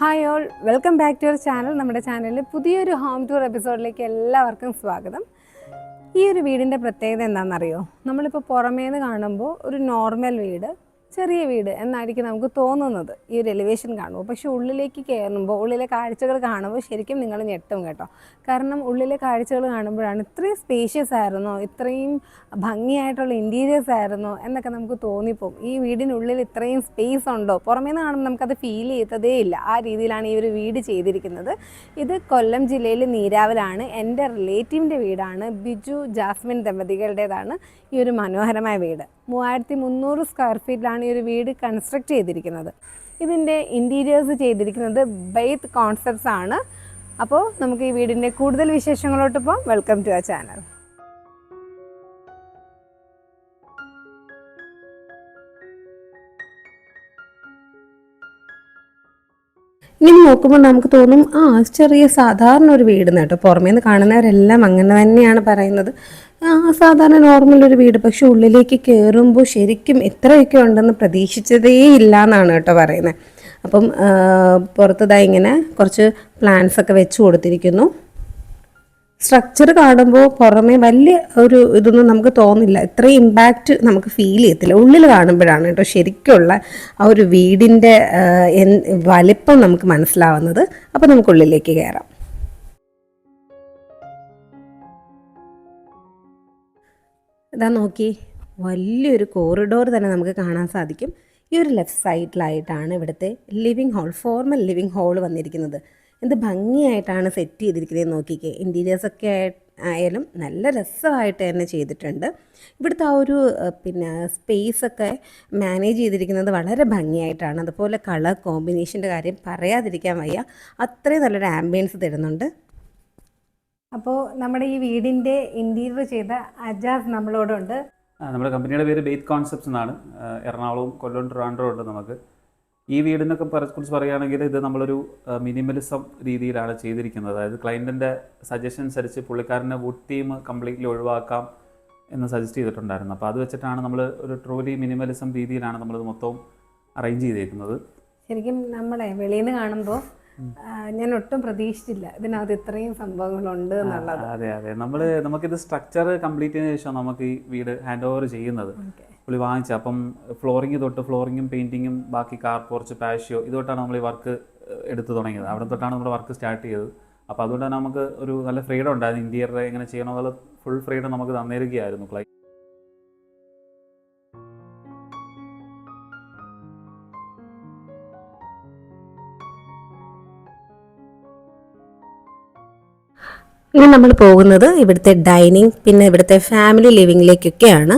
Hi all, welcome back to our channel. നമ്മുടെ ചാനലിൽ പുതിയൊരു ഹോം ടൂർ എപ്പിസോഡിലേക്ക് എല്ലാവർക്കും സ്വാഗതം. ഈ ഒരു വീടിൻ്റെ പ്രത്യേകത എന്താണെന്നറിയോ? നമ്മളിപ്പോൾ പുറമേന്ന് കാണുമ്പോൾ ഒരു നോർമൽ വീട്, ചെറിയ വീട് എന്നായിരിക്കും നമുക്ക് തോന്നുന്നത് ഈ ഒരു എലിവേഷൻ കാണുമ്പോൾ. പക്ഷേ ഉള്ളിലേക്ക് കയറുമ്പോൾ, ഉള്ളിലെ കാഴ്ചകൾ കാണുമ്പോൾ ശരിക്കും നിങ്ങൾ ഞെട്ടും കേട്ടോ. കാരണം ഉള്ളിലെ കാഴ്ചകൾ കാണുമ്പോഴാണ് ഇത്രയും സ്പേഷ്യസ് ആയിരുന്നോ, ഇത്രയും ഭംഗിയായിട്ടുള്ള ഇൻറ്റീരിയേഴ്സ് ആയിരുന്നോ എന്നൊക്കെ നമുക്ക് തോന്നിപ്പോവും. ഈ വീടിനുള്ളിൽ ഇത്രയും സ്പേസ് ഉണ്ടോ? പുറമേന്ന് കാണുമ്പോൾ നമുക്കത് ഫീൽ ചെയ്തതേ ഇല്ല. ആ രീതിയിലാണ് ഈ ഒരു വീട് ചെയ്തിരിക്കുന്നത്. ഇത് കൊല്ലം ജില്ലയിൽ നീരാവിലാണ്. എൻ്റെ റിലേറ്റീവിൻ്റെ വീടാണ്. ബിജു ജാസ്മിൻ ദമ്പതികളുടേതാണ് ഈ ഒരു മനോഹരമായ വീട്. 3300 സ്ക്വയർ ഫീറ്റിലാണ് ഈ ഒരു വീട് കൺസ്ട്രക്ട് ചെയ്തിരിക്കുന്നത്. ഇതിൻ്റെ ഇൻറ്റീരിയേഴ്സ് ചെയ്തിരിക്കുന്നത് ബെയ്ത്ത് കോൺസെപ്റ്റ്സ് ആണ്. അപ്പോൾ നമുക്ക് ഈ വീടിൻ്റെ കൂടുതൽ വിശേഷങ്ങളോട്ട് പോകാം. Welcome to our channel. ഇങ്ങനെ നോക്കുമ്പോൾ നമുക്ക് തോന്നും ചെറിയ സാധാരണ ഒരു വീട് കേട്ടോ. പുറമേ നിന്ന് കാണുന്നവരെല്ലാം അങ്ങനെ തന്നെയാണ് പറയുന്നത്, സാധാരണ നോർമൽ ഒരു വീട്. പക്ഷെ ഉള്ളിലേക്ക് കയറുമ്പോൾ ശരിക്കും എത്രയൊക്കെ ഉണ്ടെന്ന് പ്രതീക്ഷിച്ചതേ ഇല്ല എന്നാണ് കേട്ടോ പറയുന്നത്. അപ്പം പുറത്തതായി ഇങ്ങനെ കുറച്ച് പ്ലാന്റ്സ് ഒക്കെ വെച്ച് കൊടുത്തിരിക്കുന്നു. സ്ട്രക്ചർ കാണുമ്പോൾ പുറമേ വലിയ ഒരു ഇതൊന്നും നമുക്ക് തോന്നില്ല, ഇത്രയും ഇമ്പാക്റ്റ് നമുക്ക് ഫീൽ ചെയ്യത്തില്ല. ഉള്ളിൽ കാണുമ്പോഴാണ് കേട്ടോ ശരിക്കുള്ള ആ ഒരു വീടിൻ്റെ വലിപ്പം നമുക്ക് മനസ്സിലാവുന്നത്. അപ്പോൾ നമുക്ക് ഉള്ളിലേക്ക് കയറാം. ഇതാ നോക്കി, വലിയൊരു കോറിഡോർ തന്നെ നമുക്ക് കാണാൻ സാധിക്കും. ഈ ഒരു ലെഫ്റ്റ് സൈഡിലായിട്ടാണ് ഇവിടുത്തെ living hall, formal living hall വന്നിരിക്കുന്നത്. എന്ത് ഭംഗിയായിട്ടാണ് സെറ്റ് ചെയ്തിരിക്കുന്നത് നോക്കിക്കേ. ഇൻറ്റീരിയേഴ്സൊക്കെ ആയാലും നല്ല രസമായിട്ട് തന്നെ ചെയ്തിട്ടുണ്ട്. ഇവിടുത്തെ ആ ഒരു സ്പേസൊക്കെ മാനേജ് ചെയ്തിരിക്കുന്നത് വളരെ ഭംഗിയായിട്ടാണ്. അതുപോലെ കളർ കോമ്പിനേഷൻ്റെ കാര്യം പറയാതിരിക്കാൻ വയ്യ, അത്രയും നല്ലൊരു ആംബിയൻസ് തരുന്നുണ്ട്. അപ്പോൾ നമ്മുടെ ഈ വീടിൻ്റെ ഇൻറ്റീരിയർ ചെയ്ത അജാസ് നമ്മളോടുണ്ട്. നമ്മുടെ കമ്പനിയുടെ പേര് ബെയ്ത്ത് കോൺസെപ്റ്റ്സ് എന്നാണ്. എറണാകുളവും കൊല്ലം ട്രിവാൻഡ്രം ഉണ്ട് നമുക്ക്. ഈ വീടിനൊക്കെ കുറിച്ച് പറയുകയാണെങ്കിൽ ഇത് നമ്മളൊരു മിനിമലിസം രീതിയിലാണ് ചെയ്തിരിക്കുന്നത്. അതായത് ക്ലയൻറ്റിൻ്റെ സജഷൻ അനുസരിച്ച് പുള്ളിക്കാരൻ്റെ വുഡ് തീം കംപ്ലീറ്റ്ലി ഒഴിവാക്കാം എന്ന് സജസ്റ്റ് ചെയ്തിട്ടുണ്ടായിരുന്നു. അപ്പോൾ അത് വെച്ചിട്ടാണ് നമ്മൾ ഒരു ട്രൂലി മിനിമലിസം രീതിയിലാണ് നമ്മളിത് മൊത്തവും അറേഞ്ച് ചെയ്തിരിക്കുന്നത്. ശരിക്കും നമ്മളെ വെളിയിൽ നിന്ന് കാണുമ്പോൾ ഞാൻ ഒട്ടും പ്രതീക്ഷിച്ചില്ല ഇതിനകത്ത് ഇത്രയും സംഭവങ്ങളുണ്ട് എന്നുള്ളത്. അതെ, നമുക്കിത് സ്ട്രക്ചർ കംപ്ലീറ്റ് ചെയ്തതിനു ശേഷം നമുക്ക് ഈ വീട് ഹാൻഡ് ഓവർ ചെയ്യുന്നത്. പുള്ളി വാങ്ങിച്ചത്. അപ്പം ഫ്ലോറിങ്ങും പെയിൻറ്റിങ്ങും ബാക്കി കാർ പോർച്ച് പാഷ്യോ ഇതൊട്ടാണ് നമ്മൾ ഈ വർക്ക് എടുത്തു തുടങ്ങിയത്. അവിടെ തൊട്ടാണ് നമ്മുടെ വർക്ക് സ്റ്റാർട്ട് ചെയ്തത്. അപ്പോൾ അതുകൊണ്ട് തന്നെ നമുക്ക് ഒരു നല്ല ഫ്രീഡം ഉണ്ടായിരുന്നു. ഇൻറ്റീരിയർ എങ്ങനെ ചെയ്യണമെന്നുള്ള ഫുൾ ഫ്രീഡം നമുക്ക് തന്നിരിക്കുകയായിരുന്നു ക്ലൈൻറ്റ്. ഇനി നമ്മൾ പോകുന്നത് ഇവിടുത്തെ ഡൈനിങ് പിന്നെ ഇവിടുത്തെ ഫാമിലി ലിവിങ്ങിലേക്കൊക്കെയാണ്.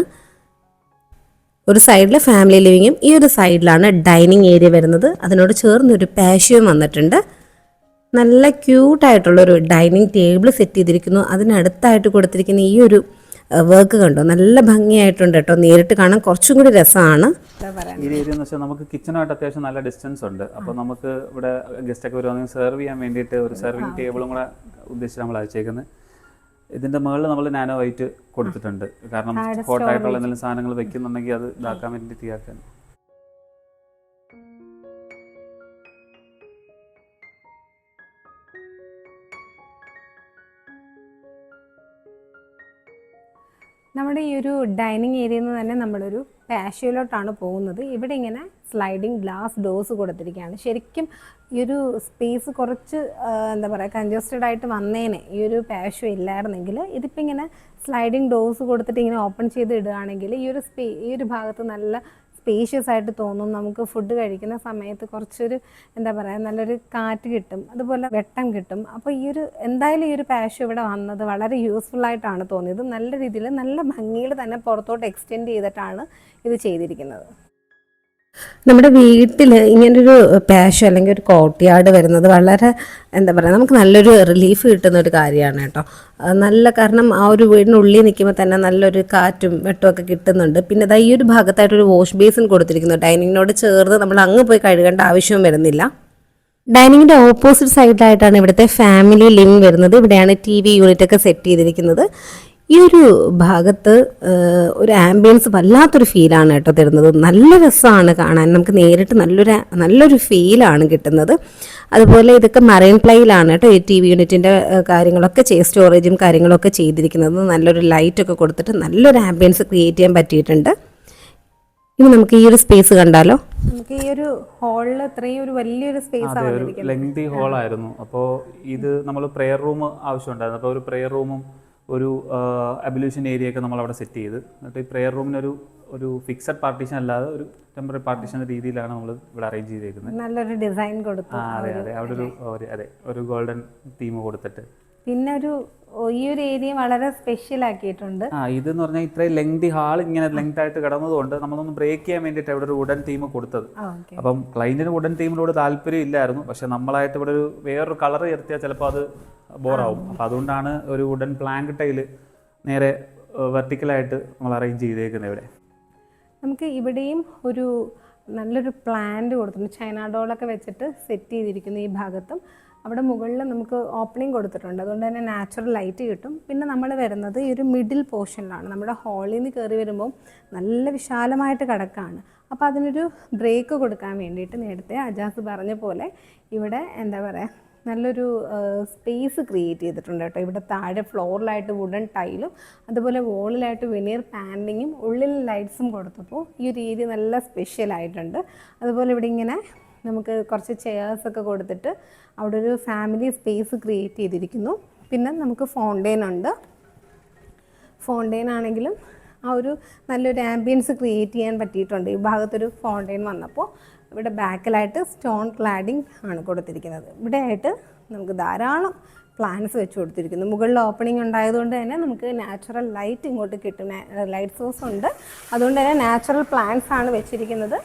ഒരു സൈഡിൽ ഫാമിലി ലിവിങ്ങും ഈ ഒരു സൈഡിലാണ് ഡൈനിങ് ഏരിയ വരുന്നത്. അതിനോട് ചേർന്നൊരു പാഷ്യോയും വന്നിട്ടുണ്ട്. നല്ല ക്യൂട്ടായിട്ടുള്ളൊരു ഡൈനിങ് ടേബിൾ സെറ്റ് ചെയ്തിരിക്കുന്നു. അതിനടുത്തായിട്ട് കൊടുത്തിരിക്കുന്ന ഈ ഒരു വർക്ക് കണ്ടോ, നല്ല ഭംഗിയായിട്ടുണ്ട് കേട്ടോ. നേരിട്ട് കാണാൻ കുറച്ചും കൂടി രസമാണ്. ഈ ഏരിയ എന്ന് വെച്ചാൽ നമുക്ക് കിച്ചണായിട്ട് അത്യാവശ്യം നല്ല ഡിസ്റ്റൻസ് ഉണ്ട്. അപ്പോൾ നമുക്ക് ഇവിടെ ഗസ്റ്റൊക്കെ വരുവാണെങ്കിൽ സെർവ് ചെയ്യാൻ വേണ്ടിയിട്ട് ഒരു സെർവിങ് ടേബിളും കൂടെ ഉദ്ദേശിച്ച് നമ്മൾ അയച്ചേക്കുന്നത്. ഇതിൻ്റെ മുകളിൽ നമ്മൾ നാനോ വൈറ്റ് കൊടുത്തിട്ടുണ്ട്. കാരണം ഹോട്ടായിട്ടുള്ള എന്തെങ്കിലും സാധനങ്ങൾ വെക്കുന്നുണ്ടെങ്കിൽ അത് ഇതാക്കാൻ വേണ്ടി തീയാക്കാൻ. നമ്മുടെ ഈ ഒരു ഡൈനിങ് ഏരിയയിൽ നിന്ന് തന്നെ നമ്മളൊരു പാഷ്യോയിലോട്ടാണ് പോകുന്നത്. ഇവിടെ ഇങ്ങനെ സ്ലൈഡിങ് ഗ്ലാസ് ഡോർസ് കൊടുത്തിരിക്കുകയാണ്. ശരിക്കും ഈ ഒരു സ്പേസ് കുറച്ച് കൺജസ്റ്റഡ് ആയിട്ട് വന്നേനെ ഈ ഒരു പാഷ്യോ ഇല്ലായിരുന്നെങ്കിൽ. ഇതിപ്പോൾ ഇങ്ങനെ സ്ലൈഡിങ് ഡോർസ് കൊടുത്തിട്ട് ഇങ്ങനെ ഓപ്പൺ ചെയ്ത് ഇടുകയാണെങ്കിൽ ഈ ഒരു ഭാഗത്ത് നല്ല സ്പേഷ്യസ് ആയിട്ട് തോന്നും. നമുക്ക് ഫുഡ് കഴിക്കുന്ന സമയത്ത് കുറച്ചൊരു നല്ലൊരു കാറ്റ് കിട്ടും, അതുപോലെ വെട്ടം കിട്ടും. അപ്പോൾ എന്തായാലും ഈ ഒരു പാഷ്യോ ഇവിടെ വന്നത് വളരെ യൂസ്ഫുൾ ആയിട്ടാണ് തോന്നിയത്. നല്ല രീതിയിൽ നല്ല ഭംഗിയിൽ തന്നെ പുറത്തോട്ട് എക്സ്റ്റെൻഡ് ചെയ്തിട്ടാണ് ഇത് ചെയ്തിരിക്കുന്നത്. നമ്മുടെ വീട്ടിൽ ഇങ്ങനൊരു പാഷ്യോ അല്ലെങ്കിൽ ഒരു കോർട്ട്യാർഡ് വരുന്നത് വളരെ നമുക്ക് നല്ലൊരു റിലീഫ് കിട്ടുന്ന ഒരു കാര്യമാണ് കേട്ടോ. കാരണം ആ ഒരു വീടിനുള്ളിൽ നിൽക്കുമ്പോൾ തന്നെ നല്ലൊരു കാറ്റും വെട്ടമൊക്കെ കിട്ടുന്നുണ്ട്. പിന്നെ ഈ ഒരു ഭാഗത്തായിട്ടൊരു വാഷ് ബേസിൻ കൊടുത്തിരിക്കുന്നു. ഡൈനിങ്ങിനോട് ചേർന്ന് നമ്മൾ അങ്ങ് പോയി കഴുകേണ്ട ആവശ്യവും വരുന്നില്ല. ഡൈനിങ്ങിൻ്റെ ഓപ്പോസിറ്റ് സൈഡിലായിട്ടാണ് ഇവിടുത്തെ ഫാമിലി ലിവിങ് വരുന്നത്. ഇവിടെയാണ് TV യൂണിറ്റ് ഒക്കെ സെറ്റ് ചെയ്തിരിക്കുന്നത്. ഈ ഒരു ഭാഗത്ത് ഒരു ആംബിയൻസ് വല്ലാത്തൊരു ഫീലാണ് കേട്ടോ തരുന്നത്. നല്ല രസമാണ് കാണാൻ, നമുക്ക് നേരിട്ട് നല്ലൊരു ഫീലാണ് കിട്ടുന്നത്. അതുപോലെ ഇതൊക്കെ മറൈൻ പ്ലൈയിലാണ് കേട്ടോ ഈ TV യൂണിറ്റിൻ്റെ കാര്യങ്ങളൊക്കെ സ്റ്റോറേജും കാര്യങ്ങളൊക്കെ ചെയ്തിരിക്കുന്നത്. നല്ലൊരു ലൈറ്റൊക്കെ കൊടുത്തിട്ട് നല്ലൊരു ആംബിയൻസ് ക്രിയേറ്റ് ചെയ്യാൻ പറ്റിയിട്ടുണ്ട്. ഇനി നമുക്ക് ഈ ഒരു സ്പേസ് കണ്ടാലോ. നമുക്ക് ഈ ഒരു ഹാളിൽ ഇത്രയും ഒരു വലിയൊരു സ്പേസ് ഒരു ലെങ്തി ഹോളായിരുന്നു. അപ്പോൾ ഇത് നമ്മൾ പ്രെയർ റൂം ആവശ്യമുണ്ടായിരുന്നു. അപ്പോൾ ഒരു പ്രെയർ റൂമും ഒരു അബിലൂഷൻ ഏരിയ ഒക്കെ നമ്മൾ അവിടെ സെറ്റ് ചെയ്ത്, എന്നിട്ട് ഈ പ്രെയർ റൂമിനൊരു ഫിക്സഡ് പാർട്ടീഷൻ അല്ലാതെ ഒരു ടെമ്പററി പാർട്ടീഷൻ രീതിയിലാണ് നമ്മൾ ഇവിടെ അറേഞ്ച് ചെയ്തേക്കുന്നത്. നല്ലൊരു ഡിസൈൻ കൊടുത്തു. അതെ അവിടെ ഒരു ഗോൾഡൻ തീം കൊടുത്തിട്ട്, പിന്നെ ഈ ഒരു ഏരിയ വളരെ സ്പെഷ്യൽ ആക്കിയിട്ടുണ്ട്. ഇതെന്ന് പറഞ്ഞാൽ ഇത്രയും ലെങ്തി ഹാൾ ഇങ്ങനെ ലെങ്ത് ആയിട്ട് കിടന്നതുകൊണ്ട് നമ്മളൊന്ന് ബ്രേക്ക് ചെയ്യാൻ വേണ്ടിയിട്ട് ഇവിടെ ഒരു വുഡൻ തീം കൊടുത്തത്. അപ്പം ക്ലൈന്റിന് വുഡൻ തീമിനോട് താല്പര്യം ഇല്ലായിരുന്നു. പക്ഷെ നമ്മളായിട്ട് ഇവിടെ വേറൊരു കളർ ചേർത്തിയാൽ ചിലപ്പോൾ അത് ബോറാവും. അപ്പം അതുകൊണ്ടാണ് ഒരു വുഡൻ പ്ലാങ്ക് ടൈല് നേരെ വെർട്ടിക്കലായിട്ട് നമ്മൾ അറേഞ്ച് ചെയ്തേക്കുന്നത്. ഇവിടെ നമുക്ക് ഇവിടെയും ഒരു നല്ലൊരു പ്ലാന്റ് കൊടുത്തിട്ടുണ്ട്, ചൈന ഡോളൊക്കെ വെച്ചിട്ട് സെറ്റ് ചെയ്തിരിക്കുന്നു ഈ ഭാഗത്തും. അവിടെ മുകളിൽ നമുക്ക് ഓപ്പണിംഗ് കൊടുത്തിട്ടുണ്ട്, അതുകൊണ്ട് തന്നെ നാച്ചുറൽ ലൈറ്റ് കിട്ടും. പിന്നെ നമ്മൾ വരുന്നത് ഈ ഒരു മിഡിൽ പോർഷനിലാണ്. നമ്മുടെ ഹാളിൽ നിന്ന് കയറി വരുമ്പോൾ നല്ല വിശാലമായിട്ട് കിടക്കാണ്. അപ്പോൾ അതിനൊരു ബ്രേക്ക് കൊടുക്കാൻ വേണ്ടിയിട്ട് നേരത്തെ അജാസ് പറഞ്ഞ പോലെ ഇവിടെ എന്താ പറയുക, നല്ലൊരു സ്പേസ് ക്രിയേറ്റ് ചെയ്തിട്ടുണ്ട് കേട്ടോ. ഇവിടെ താഴെ ഫ്ലോറിലായിട്ട് വുഡൻ ടൈലും അതുപോലെ വോളിലായിട്ട് വെനീർ പാനലിങ്ങും ഉള്ളിൽ ലൈറ്റ്സും കൊടുത്തപ്പോൾ ഈ ഒരു ഏരിയ നല്ല സ്പെഷ്യലായിട്ടുണ്ട്. അതുപോലെ ഇവിടെ ഇങ്ങനെ നമുക്ക് കുറച്ച് ചെയേഴ്സൊക്കെ കൊടുത്തിട്ട് അവിടെ ഒരു ഫാമിലി സ്പേസ് ക്രിയേറ്റ് ചെയ്തിരിക്കുന്നു. പിന്നെ നമുക്ക് ഫൗണ്ടെയിൻ ഉണ്ട്. ഫൗണ്ടെയിൻ ആണെങ്കിലും ആ ഒരു നല്ലൊരു ആംബിയൻസ് ക്രിയേറ്റ് ചെയ്യാൻ പറ്റിയിട്ടുണ്ട്. ഈ ഭാഗത്തൊരു ഫൗണ്ടെയിൻ വന്നപ്പോൾ ഇവിടെ ബാക്കിലായിട്ട് സ്റ്റോൺ ക്ലാഡിങ് ആണ് കൊടുത്തിരിക്കുന്നത്. ഇവിടെ ആയിട്ട് നമുക്ക് ധാരാളം പ്ലാന്റ്സ് വെച്ച് കൊടുത്തിരിക്കുന്നു. മുകളിൽ ഓപ്പണിംഗ് ഉണ്ടായതുകൊണ്ട് തന്നെ നമുക്ക് നാച്ചുറൽ ലൈറ്റ് ഇങ്ങോട്ട് കിട്ടും. ലൈറ്റ് സോഴ്സ് ഉണ്ട്, അതുകൊണ്ട് തന്നെ നാച്ചുറൽ പ്ലാന്റ്സ് ആണ് വെച്ചിരിക്കുന്നത്.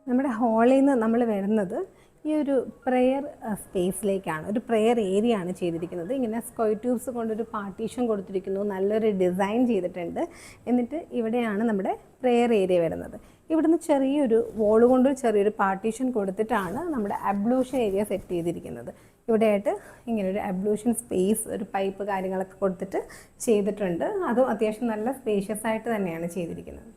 നമ്മുടെ ഹാളിൽ നിന്ന് നമ്മൾ വരുന്നത് ഈ ഒരു പ്രെയർ സ്പേസിലേക്കാണ്. ഒരു പ്രെയർ ഏരിയ ആണ് ചെയ്തിരിക്കുന്നത്. ഇങ്ങനെ സ്ക്വയർ ട്യൂബ്സ് കൊണ്ടൊരു പാർട്ടീഷൻ കൊടുത്തിരിക്കുന്നു, നല്ലൊരു ഡിസൈൻ ചെയ്തിട്ടുണ്ട്. എന്നിട്ട് ഇവിടെയാണ് നമ്മുടെ പ്രെയർ ഏരിയ വരുന്നത്. ഇവിടുന്ന് ചെറിയൊരു വോള് കൊണ്ടൊരു ചെറിയൊരു പാർട്ടീഷൻ കൊടുത്തിട്ടാണ് നമ്മുടെ അബ്ലൂഷൻ ഏരിയ സെറ്റ് ചെയ്തിരിക്കുന്നത്. ഇവിടെയായിട്ട് ഇങ്ങനൊരു അബ്ലൂഷൻ സ്പേസ്, ഒരു പൈപ്പ് കാര്യങ്ങളൊക്കെ കൊടുത്തിട്ട് ചെയ്തിട്ടുണ്ട്. അതും അത്യാവശ്യം നല്ല സ്പേഷ്യസ് ആയിട്ട് തന്നെയാണ് ചെയ്തിരിക്കുന്നത്.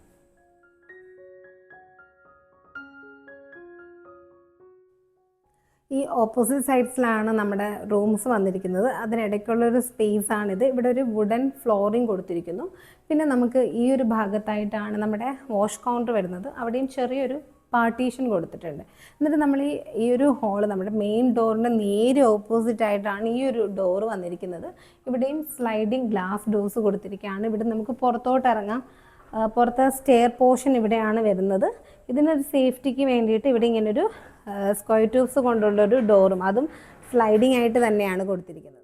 ഈ ഓപ്പോസിറ്റ് സൈഡ്സിലാണ് നമ്മുടെ റൂംസ് വന്നിരിക്കുന്നത്. അതിനിടയ്ക്കുള്ളൊരു സ്പേസാണിത്. ഇവിടെ ഒരു വുഡൻ ഫ്ലോറിങ് കൊടുത്തിരിക്കുന്നു. പിന്നെ നമുക്ക് ഈ ഒരു ഭാഗത്തായിട്ടാണ് നമ്മുടെ വാഷ് കൗണ്ടർ വരുന്നത്. അവിടെയും ചെറിയൊരു പാർട്ടീഷൻ കൊടുത്തിട്ടുണ്ട്. എന്നിട്ട് നമ്മൾ ഈ ഒരു ഹാള് നമ്മുടെ മെയിൻ ഡോറിൻ്റെ നേരെ ഓപ്പോസിറ്റ് ആയിട്ടാണ് ഈ ഒരു ഡോറ് വന്നിരിക്കുന്നത്. ഇവിടെയും സ്ലൈഡിങ് ഗ്ലാസ് ഡോർസ് കൊടുത്തിരിക്കുകയാണ്. ഇവിടെ നമുക്ക് പുറത്തോട്ട് ഇറങ്ങാം. പുറത്തെ സ്റ്റെയർ പോർഷൻ ഇവിടെയാണ് വരുന്നത്. ഇതിനൊരു സേഫ്റ്റിക്ക് വേണ്ടിയിട്ട് ഇവിടെ ഇങ്ങനൊരു സ്ക്വയർ ട്യൂബ്സ് കൊണ്ടുള്ളൊരു ഡോറും അതും സ്ലൈഡിങ് ആയിട്ട് തന്നെയാണ് കൊടുത്തിരിക്കുന്നത്.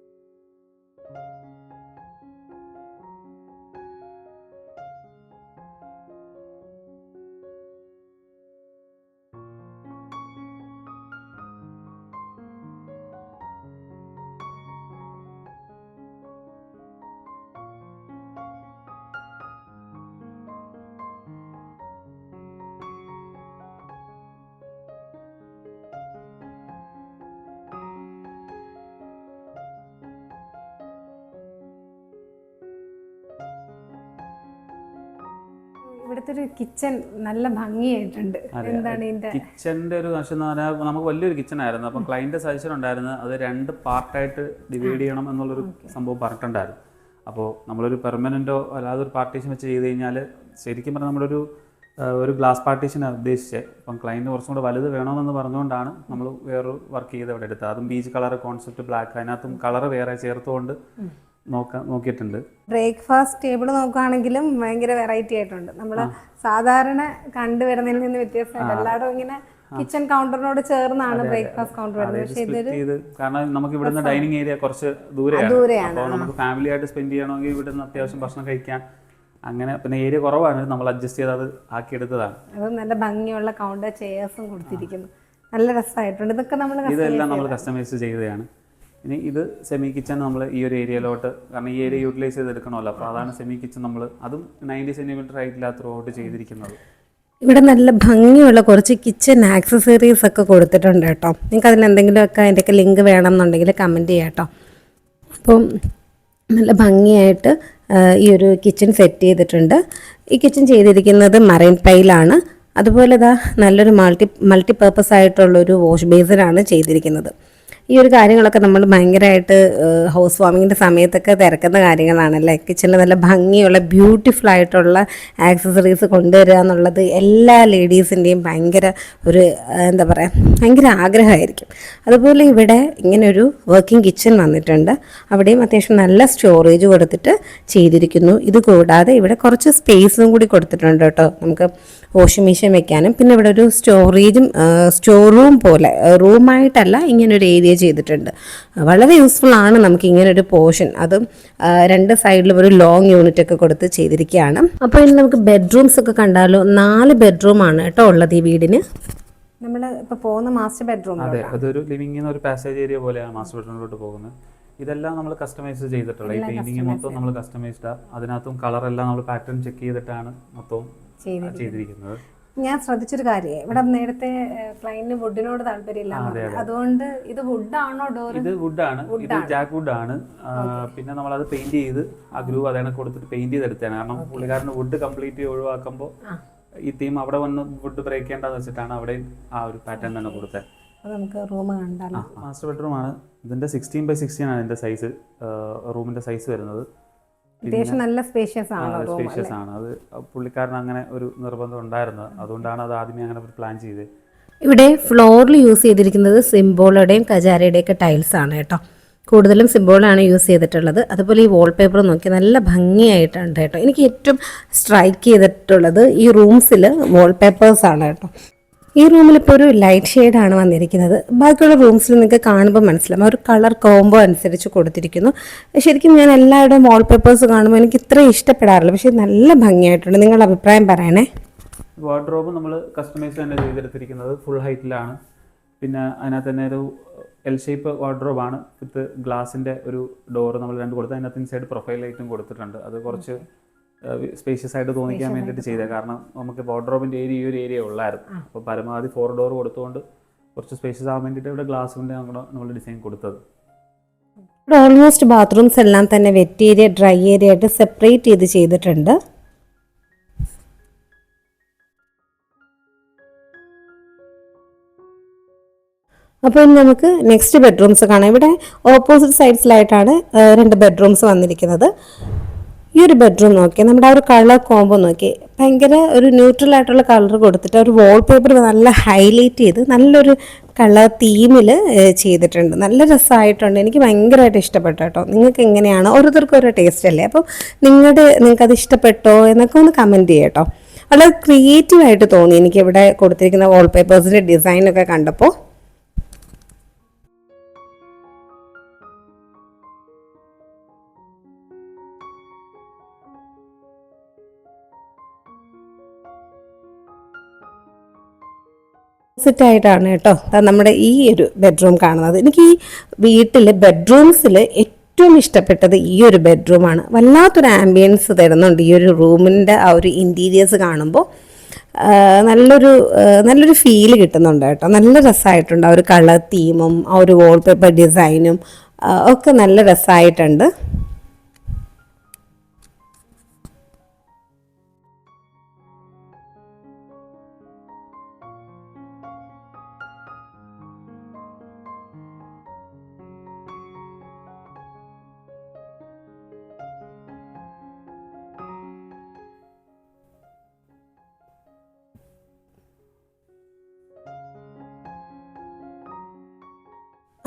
ഇവിടുത്തെ ഒരു കിച്ചൺ നല്ല ഭംഗിയായിട്ടുണ്ട്. എന്താണ് ഇതിന്റെ കിച്ചന്റെ ഒരു വശം എന്ന് പറഞ്ഞാൽ നമുക്ക് വലിയൊരു കിച്ചൺ ആയിരുന്നു. അപ്പം ക്ലൈന്റ് സജഷൻ ഉണ്ടായിരുന്നു അത് 2 പാർട്ടായിട്ട് ഡിവൈഡ് ചെയ്യണം എന്നുള്ളൊരു സംഭവം പറഞ്ഞിട്ടുണ്ടായിരുന്നു. അപ്പോൾ നമ്മളൊരു പെർമനന്റോ അല്ലാതെ ഒരു പാർട്ടീഷൻ വെച്ച് ചെയ്ത് കഴിഞ്ഞാൽ ശരിക്കും പറഞ്ഞാൽ നമ്മളൊരു ഗ്ലാസ് പാർട്ടീഷനാണ് ഉദ്ദേശിച്ചത്. അപ്പം ക്ലൈന്റ് കുറച്ചും കൂടെ വലുത് വേണമെന്ന് പറഞ്ഞുകൊണ്ടാണ് നമ്മൾ വേറൊരു വർക്ക് ചെയ്ത് അവിടെ എടുത്തത്. അതും ബീച്ച് കളർ കോൺസെപ്റ്റ് ബ്ലാക്ക്, അതിനകത്തും കളർ വേറെ ചേർത്തുകൊണ്ട് നോക്കിയിട്ടുണ്ട്. ബ്രേക്ക്ഫാസ്റ്റ് ടേബിൾ നോക്കുകയാണെങ്കിലും ഭയങ്കര വെറൈറ്റി ആയിട്ടുണ്ട്. നമ്മൾ സാധാരണ കണ്ടുവരുന്നതിൽ നിന്ന് വ്യത്യാസമായിട്ട് എല്ലായിടും ഇങ്ങനെ കിച്ചൺ കൗണ്ടറിനോട് ചേർന്നാണ് ബ്രേക്ക്ഫാസ്റ്റ് കൗണ്ടർ വരുന്നത്. പക്ഷേ ഇതൊരു കാരണം നമുക്ക് ഇവിടുന്ന് ഡൈനിങ് ഏരിയ കുറച്ച് ദൂരെയാണ്. അപ്പോൾ നമുക്ക് ഫാമിലി ആയിട്ട് സ്പെൻഡ് ചെയ്യണമെങ്കിൽ ഇവിടുന്ന് അത്യാവശ്യം ഭക്ഷണം കഴിക്കാൻ അങ്ങനെ പിന്നെ ഏരിയ കുറവാണ്, നമ്മൾ അഡ്ജസ്റ്റ് ചെയ്ത് അത് ആക്കിയെടുത്തതാണ്. അത് നല്ല ഭംഗിയുള്ള കൗണ്ടർ ചെയർസും കൊടുത്തിരിക്കുന്നു, നല്ല രസമായിട്ടുണ്ട്. ഇതെല്ലാം നമ്മൾ കസ്റ്റമൈസ് ചെയ്തതാണ്. ഇനി ഇത് സെമി കിച്ചൺ നമ്മൾ ഈ ഒരു ഏരിയയിലോട്ട്, കാരണം ഈ ഏരിയ യൂട്ടിലൈസ് ചെയ്തെടുക്കണമല്ലോ, അപ്പോൾ അതാണ് സെമി കിച്ചൺ നമ്മൾ അതും 90 സെൻറ്റിമീറ്റർ ഹൈറ്റിൽ ത്രൂ ഔട്ട് ചെയ്തിരിക്കുന്നത്. ഇവിടെ നല്ല ഭംഗിയുള്ള കുറച്ച് കിച്ചൺ ആക്സസറീസ് ഒക്കെ കൊടുത്തിട്ടുണ്ട് കേട്ടോ. നിങ്ങൾക്ക് അതിൽ എന്തെങ്കിലുമൊക്കെ അതിൻ്റെയൊക്കെ ലിങ്ക് വേണമെന്നുണ്ടെങ്കിൽ കമൻറ്റ് ചെയ്യാം കേട്ടോ. അപ്പം നല്ല ഭംഗിയായിട്ട് ഈ ഒരു കിച്ചൺ സെറ്റ് ചെയ്തിട്ടുണ്ട്. ഈ കിച്ചൺ ചെയ്തിരിക്കുന്നത് മറൈൻ ടൈലാണ്. അതുപോലെ നല്ലൊരു മൾട്ടിപർപ്പസ് ആയിട്ടുള്ളൊരു വാഷ് ബേസിനാണ് ചെയ്തിരിക്കുന്നത്. ഈ ഒരു കാര്യങ്ങളൊക്കെ നമ്മൾ ഭയങ്കരമായിട്ട് ഹൗസ് വാമിങ്ങിൻ്റെ സമയത്തൊക്കെ തിരക്കുന്ന കാര്യങ്ങളാണല്ലേ. കിച്ചണിൽ നല്ല ഭംഗിയുള്ള ബ്യൂട്ടിഫുൾ ആയിട്ടുള്ള ആക്സസറീസ് കൊണ്ടുവരിക എന്നുള്ളത് എല്ലാ ലേഡീസിൻ്റെയും ഭയങ്കര ഒരു എന്താ പറയുക, ഭയങ്കര ആഗ്രഹമായിരിക്കും. അതുപോലെ ഇവിടെ ഇങ്ങനൊരു വർക്കിംഗ് കിച്ചൺ വന്നിട്ടുണ്ട്. അവിടെയും അത്യാവശ്യം നല്ല സ്റ്റോറേജ് കൊടുത്തിട്ട് ചെയ്തിരിക്കുന്നു. ഇത് കൂടാതെ ഇവിടെ കുറച്ച് സ്പേസും കൂടി കൊടുത്തിട്ടുണ്ട് കേട്ടോ, നമുക്ക് വാഷിംഗ് മെഷീൻ വെക്കാനും. പിന്നെ ഇവിടെ ഒരു സ്റ്റോർ റൂം പോലെ, റൂമായിട്ടല്ല, ഇങ്ങനൊരു ഏരിയ ചെയ്തിട്ടുണ്ട്. വളരെ യൂസ്ഫുൾ ആണ് നമുക്ക് ഇങ്ങനൊരു പോർഷൻ. അതും 2 സൈഡിലും ഒരു ലോങ് യൂണിറ്റ് ഒക്കെ കൊടുത്ത് ചെയ്തിരിക്കുകയാണ്. അപ്പോൾ ഇനി നമുക്ക് ബെഡ്റൂംസ് ഒക്കെ കണ്ടാലോ. 4 ബെഡ്റൂമാണ് കേട്ടോ ഉള്ളത് ഈ വീടിന്. നമ്മൾ ഇപ്പോൾ പോകുന്ന മാസ്റ്റർ ബെഡ്റൂം. അതെ, അതൊരു ലിവിംഗിൽ ഒരു പാസേജ് ഏരിയ പോലെയാണ് മാസ്റ്റർ ബെഡ്റൂമിലോട്ട് പോകുന്നത്. ഇതെല്ലാം നമ്മൾ കസ്റ്റമൈസ് ചെയ്തിട്ടുള്ള ഈ പെയിന്റിങ് മൊത്തം നമ്മൾ കസ്റ്റമൈസ്ഡാണ്. അതിനകത്തും കളറെല്ലാം നമ്മൾ പാറ്റേൺ ചെക്ക് ചെയ്തിട്ടാണ് മൊത്തം ചെയ്തിരിക്കുന്നത്. ഞാൻ ശ്രദ്ധിച്ചൊരു കാര്യം, ഇവിടെ നേരത്തെ ക്ലൈന്റിന് വുഡിനോട് താല്പര്യമില്ല, അതുകൊണ്ട് ഇത് വുഡാണോ ഡോർ? ഇത് വുഡാണ്, ഇത് ജാക്ക് വുഡാണ്. പിന്നെ നമ്മൾ അത് പെയിന്റ് ചെയ്ത് ആ ഗ്രൂവ് അതാണ് കൊടുത്തിട്ട് പെയിന്റ് ചെയ്തെടുത്താണ്. കാരണം പുള്ളിക്കാരന് വുഡ് കംപ്ലീറ്റ് ഒഴിവാക്കുമ്പോൾ ഈ തീം അവിടെ വന്ന് വുഡ് ബ്രേക്ക് ചെയ്യേണ്ടെന്ന് വെച്ചിട്ടാണ് അവിടെ ആ ഒരു പാറ്റേൺ തന്നെ കൊടുത്തത്. നമുക്ക് റൂം കണ്ടാലോ. മാസ്റ്റർ ബെഡ്റൂം ആണ്. ഇതിന്റെ 16x16 ആണ് ഇതിന്റെ സൈസ്, റൂമിന്റെ സൈസ് വരുന്നത്. അത്യാവശ്യം നല്ല സ്പേഷ്യസ് ആണ്. അത് പുള്ളിക്കാരൻ അങ്ങനെ ഒരു നിർബന്ധം ഉണ്ടായിരുന്നത്, അതുകൊണ്ടാണ് അത് ആദ്യമേ അങ്ങനെ പ്ലാൻ ചെയ്തത്. ഇവിടെ ഫ്ലോറിൽ യൂസ് ചെയ്തിരിക്കുന്നത് സിംബോളുടെയും കജാരയുടെയും ഒക്കെ ടൈൽസ് ആണ് കേട്ടോ. കൂടുതലും സിംബോളാണ് യൂസ് ചെയ്തിട്ടുള്ളത്. അതുപോലെ ഈ വാൾപേപ്പർ നോക്കി നല്ല ഭംഗിയായിട്ടുണ്ട് കേട്ടോ. എനിക്ക് ഏറ്റവും സ്ട്രൈക്ക് ചെയ്തിട്ടുള്ളത് ഈ റൂംസിൽ വാൾപേപ്പേഴ്സാണ് കേട്ടോ. ഈ റൂമിൽ ഇപ്പോൾ ഒരു ലൈറ്റ് ഷെയ്ഡാണ് വന്നിരിക്കുന്നത്. ബാക്കിയുള്ള റൂംസിൽ നിങ്ങൾക്ക് കാണുമ്പോൾ മനസ്സിലാവും ഒരു കളർ കോംബോ അനുസരിച്ച് കൊടുത്തിരിക്കുന്നു. ശരിക്കും ഞാൻ എല്ലാവരുടെയും വാൾപേപ്പേഴ്സ് കാണുമ്പോൾ എനിക്ക് ഇത്ര ഇഷ്ടപ്പെടാറില്ല, പക്ഷേ നല്ല ഭംഗിയായിട്ടുണ്ട്. നിങ്ങളുടെ അഭിപ്രായം പറയണേ. വാർഡ്രോബ് നമ്മൾ കസ്റ്റമൈസ് തന്നെ ചെയ്തെടുത്തിരിക്കുന്നത് ഫുൾ ഹൈറ്റിലാണ്. പിന്നെ അതിനകത്ത് തന്നെ ഒരു എൽ ഷേപ്പ് വാർഡ്രോബാണ് വിത്ത് ഗ്ലാസിൻ്റെ ഒരു ഡോറ് നമ്മൾ 2 കൊടുത്ത് അതിനകത്ത് ഇൻസൈഡ് പ്രൊഫൈൽ ലൈറ്റും കൊടുത്തിട്ടുണ്ട്. അത് കുറച്ച് സ്പേഷ്യസ് ആയിട്ട് തോന്നിക്കാൻ വേണ്ടിയിട്ട് ചെയ്തത്. കാരണം നമുക്ക് വാർഡ്രോബിൻ്റെ ഏരിയ ഈ ഒരു ഏരിയ ഉള്ളായിരുന്നു. അപ്പോൾ പരമാവധി 4 ഡോർ കൊടുത്തുകൊണ്ട് കുറച്ച് സ്പേഷ്യസ് ആകാൻ വേണ്ടിയിട്ട് ഇവിടെ ഗ്ലാസ് കൊണ്ട് നമ്മൾ ഡിസൈൻ കൊടുത്തത്. ഇവിടെ ഓൾമോസ്റ്റ് ബാത്റൂംസ് എല്ലാം തന്നെ വെറ്റ് ഏരിയ ഡ്രൈ ഏരിയ ആയിട്ട് സെപ്പറേറ്റ് ചെയ്ത് ചെയ്തിട്ടുണ്ട്. അപ്പോൾ ഇനി നമുക്ക് നെക്സ്റ്റ് ബെഡ്റൂംസ് കാണാം. ഇവിടെ ഓപ്പോസിറ്റ് സൈഡ്സിലായിട്ടാണ് 2 ബെഡ്റൂംസ് വന്നിരിക്കുന്നത്. ഈ ഒരു ബെഡ്റൂം നോക്കിയാൽ നമ്മുടെ ആ ഒരു കളർ കോംബോ നോക്കി ഭയങ്കര ഒരു ന്യൂട്രൽ ആയിട്ടുള്ള കളർ കൊടുത്തിട്ട് ഒരു വാൾപേപ്പർ നല്ല ഹൈലൈറ്റ് ചെയ്ത് നല്ലൊരു കളർ തീമിൽ ചെയ്തിട്ടുണ്ട്. നല്ല രസമായിട്ടുണ്ട്. എനിക്ക് ഭയങ്കരമായിട്ട് ഇഷ്ടപ്പെട്ടു കേട്ടോ. നിങ്ങൾക്ക് എങ്ങനെയാണ്? ഓരോരുത്തർക്കും ഓരോ ടേസ്റ്റ് അല്ലേ. അപ്പോൾ നിങ്ങൾക്കത് ഇഷ്ടപ്പെട്ടോ എന്നൊക്കെ ഒന്ന് കമൻറ്റ് ചെയ്യാം കേട്ടോ. വളരെ ക്രിയേറ്റീവായിട്ട് തോന്നി എനിക്ക് ഇവിടെ കൊടുത്തിരിക്കുന്ന വാൾപേപ്പേഴ്സിൻ്റെ ഡിസൈനൊക്കെ കണ്ടപ്പോൾ. ഓപ്പോസിറ്റായിട്ടാണ് കേട്ടോ നമ്മുടെ ഈ ഒരു ബെഡ്റൂം കാണുന്നത്. എനിക്ക് ഈ വീട്ടിൽ ബെഡ്റൂംസിൽ ഏറ്റവും ഇഷ്ടപ്പെട്ടത് ഈ ഒരു ബെഡ്റൂമാണ്. വല്ലാത്തൊരു ആംബിയൻസ് തരുന്നുണ്ട് ഈ ഒരു റൂമിൻ്റെ ആ ഒരു ഇൻറ്റീരിയേഴ്സ് കാണുമ്പോൾ. നല്ലൊരു ഫീല് കിട്ടുന്നുണ്ട് കേട്ടോ. നല്ല രസമായിട്ടുണ്ട്. ആ ഒരു കളർ തീമും ആ ഒരു വാൾപേപ്പർ ഡിസൈനും ഒക്കെ നല്ല രസമായിട്ടുണ്ട്.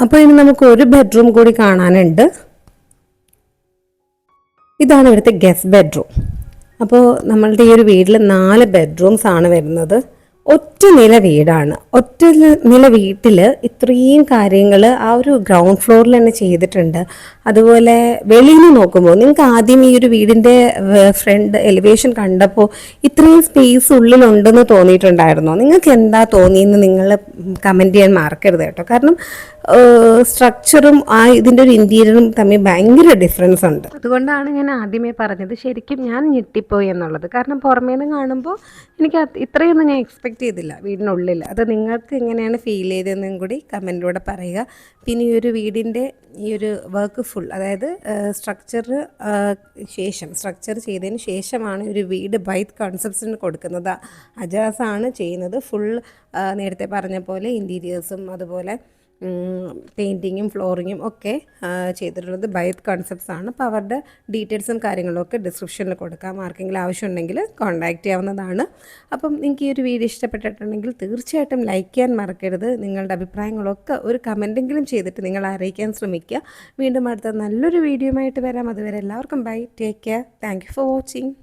അപ്പോൾ ഇനി നമുക്ക് ഒരു ബെഡ്റൂം കൂടി കാണാനുണ്ട്. ഇതാണ് ഇവിടുത്തെ ഗസ്റ്റ് ബെഡ്റൂം. അപ്പോൾ നമ്മളുടെ ഈ ഒരു വീട്ടിൽ 4 ബെഡ്റൂംസ് ആണ് വരുന്നത്. ഒറ്റ നില വീടാണ്. ഒറ്റ നില വീട്ടിൽ ഇത്രയും കാര്യങ്ങൾ ആ ഒരു ഗ്രൗണ്ട് ഫ്ലോറിൽ തന്നെ ചെയ്തിട്ടുണ്ട്. അതുപോലെ വെളിയിൽ നിന്ന് നോക്കുമ്പോൾ നിങ്ങൾക്ക് ആദ്യം ഈ ഒരു വീടിൻ്റെ ഫ്രണ്ട് എലിവേഷൻ കണ്ടപ്പോൾ ഇത്രയും സ്പേസ് ഉള്ളിലുണ്ടെന്ന് തോന്നിയിട്ടുണ്ടായിരുന്നോ? നിങ്ങൾക്ക് എന്താ തോന്നിയെന്ന് നിങ്ങൾ കമൻറ്റ് ചെയ്യാൻ മറക്കരുത് കേട്ടോ. കാരണം സ്ട്രക്ചറും ഇതിൻ്റെ ഒരു ഇൻറ്റീരിയറും തമ്മിൽ ഭയങ്കര ഡിഫറൻസ് ഉണ്ട്. അതുകൊണ്ടാണ് ഞാൻ ആദ്യമേ പറഞ്ഞത് ശരിക്കും ഞാൻ ഞെട്ടിപ്പോയി എന്നുള്ളത്. കാരണം പുറമേ നിന്ന് കാണുമ്പോൾ എനിക്ക് ഇത്രയൊന്നും ഞാൻ എക്സ്പെക്റ്റ് ചെയ്തില്ല വീടിനുള്ളിൽ. അത് നിങ്ങൾക്ക് എങ്ങനെയാണ് ഫീൽ ചെയ്തതെന്നും കൂടി കമൻറ്റിലൂടെ പറയുക. പിന്നെ ഈ ഒരു വീടിൻ്റെ ഈ ഒരു വർക്ക് ഫുൾ, അതായത് സ്ട്രക്ചർ ചെയ്തതിന് ശേഷമാണ് ഒരു വീട് ബൈത്ത് കോൺസെപ്റ്റ്സിന് കൊടുക്കുന്നത്. അജാസാണ് ചെയ്യുന്നത്. ഫുൾ നേരത്തെ പറഞ്ഞ പോലെ ഇൻറ്റീരിയേഴ്സും അതുപോലെ പെയിൻറ്റിങ്ങും ഫ്ലോറിങ്ങും ഒക്കെ ചെയ്തിട്ടുള്ളത് ബൈത്ത് കോൺസെപ്റ്റ്സ് ആണ്. അപ്പോൾ അവരുടെ ഡീറ്റെയിൽസും കാര്യങ്ങളും ഒക്കെ ഡിസ്ക്രിപ്ഷനിൽ കൊടുക്കാം. ആർക്കെങ്കിലും ആവശ്യമുണ്ടെങ്കിൽ കോൺടാക്റ്റ് ചെയ്യാവുന്നതാണ്. അപ്പം നിങ്ങൾക്ക് ഈ ഒരു വീഡിയോ ഇഷ്ടപ്പെട്ടിട്ടുണ്ടെങ്കിൽ തീർച്ചയായിട്ടും ലൈക്ക് ചെയ്യാൻ മറക്കരുത്. നിങ്ങളുടെ അഭിപ്രായങ്ങളൊക്കെ ഒരു കമൻറ്റെങ്കിലും ചെയ്തിട്ട് നിങ്ങൾ അറിയിക്കാൻ ശ്രമിക്കുക. വീണ്ടും അടുത്ത നല്ലൊരു വീഡിയോ ആയിട്ട് വരാം. അതുവരെ എല്ലാവർക്കും bye, take care, thank you for watching.